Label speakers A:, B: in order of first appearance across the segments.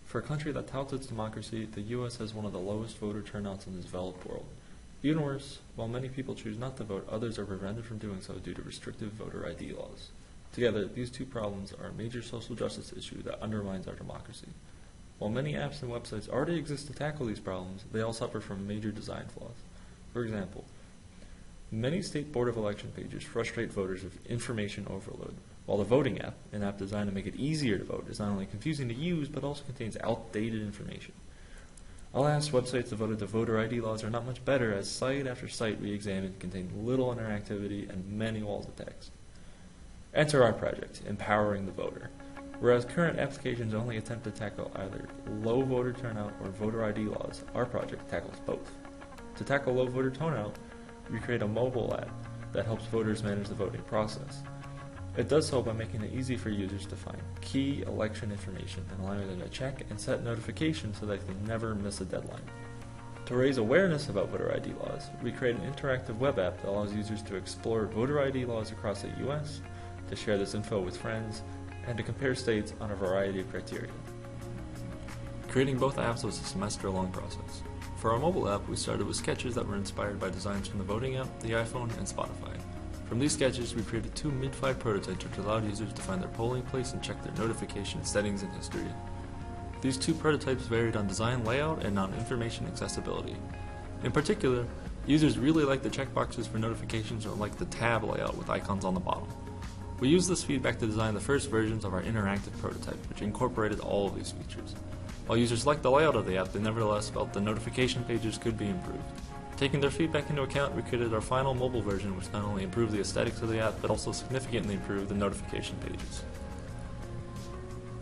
A: For a country that touts its democracy, the U.S. has one of the lowest voter turnouts in the developed world. Even worse, while many people choose not to vote, others are prevented from doing so due to restrictive voter ID laws. Together, these two problems are a major social justice issue that undermines our democracy. While many apps and websites already exist to tackle these problems, they all suffer from major design flaws. For example, many state board of election pages frustrate voters with information overload, while the voting app, an app designed to make it easier to vote, is not only confusing to use, but also contains outdated information. Alas, websites devoted to voter ID laws are not much better, as site after site we examined contained little interactivity and many walls of text. Enter our project, Empowering the Voter. Whereas current applications only attempt to tackle either low voter turnout or voter ID laws, our project tackles both. To tackle low voter turnout, we create a mobile app that helps voters manage the voting process. It does so by making it easy for users to find key election information and allowing them to check and set notifications so they can never miss a deadline. To raise awareness about voter ID laws, we create an interactive web app that allows users to explore voter ID laws across the U.S., to share this info with friends, and to compare states on a variety of criteria. Creating both apps was a semester-long process. For our mobile app, we started with sketches that were inspired by designs from the voting app, the iPhone, and Spotify. From these sketches, we created two mid-flight prototypes which allowed users to find their polling place and check their notification settings and history. These two prototypes varied on design layout and on information accessibility. In particular, users really liked the checkboxes for notifications or liked the tab layout with icons on the bottom. We used this feedback to design the first versions of our interactive prototype, which incorporated all of these features. While users liked the layout of the app, they nevertheless felt the notification pages could be improved. Taking their feedback into account, we created our final mobile version, which not only improved the aesthetics of the app, but also significantly improved the notification pages.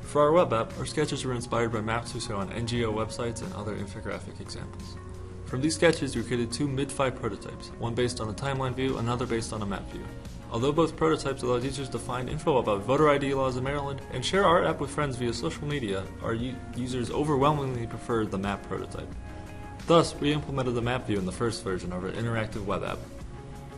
A: For our web app, our sketches were inspired by maps we saw on NGO websites and other infographic examples. From these sketches, we created two mid-flight prototypes, one based on a timeline view, another based on a map view. Although both prototypes allowed users to find info about voter ID laws in Maryland and share our app with friends via social media, our users overwhelmingly preferred the map prototype. Thus, we implemented the map view in the first version of our interactive web app.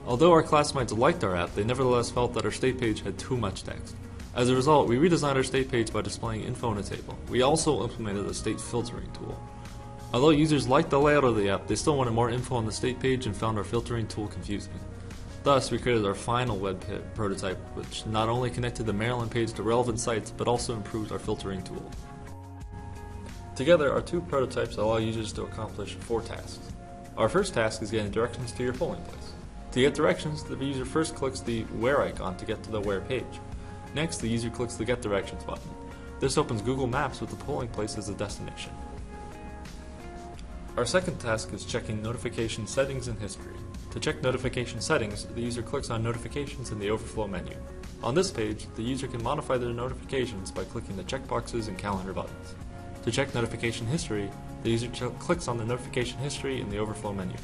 A: Although our classmates liked our app, they nevertheless felt that our state page had too much text. As a result, we redesigned our state page by displaying info in a table. We also implemented a state filtering tool. Although users liked the layout of the app, they still wanted more info on the state page and found our filtering tool confusing. Thus, we created our final web prototype, which not only connected the Maryland page to relevant sites, but also improved our filtering tool. Together, our two prototypes allow users to accomplish 4 tasks. Our first task is getting directions to your polling place. To get directions, the user first clicks the Where icon to get to the Where page. Next, the user clicks the Get Directions button. This opens Google Maps with the polling place as a destination. Our second task is checking notification settings and history. To check notification settings, the user clicks on Notifications in the Overflow menu. On this page, the user can modify their notifications by clicking the checkboxes and calendar buttons. To check notification history, the user clicks on the Notification History in the Overflow menu.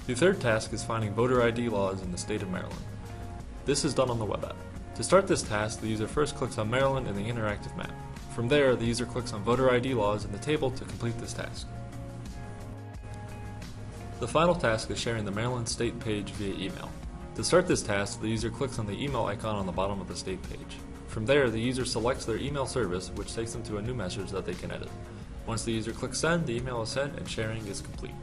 A: The third task is finding voter ID laws in the state of Maryland. This is done on the web app. To start this task, the user first clicks on Maryland in the interactive map. From there, the user clicks on voter ID laws in the table to complete this task. The final task is sharing the Maryland state page via email. To start this task, the user clicks on the email icon on the bottom of the state page. From there, the user selects their email service, which takes them to a new message that they can edit. Once the user clicks send, the email is sent and sharing is complete.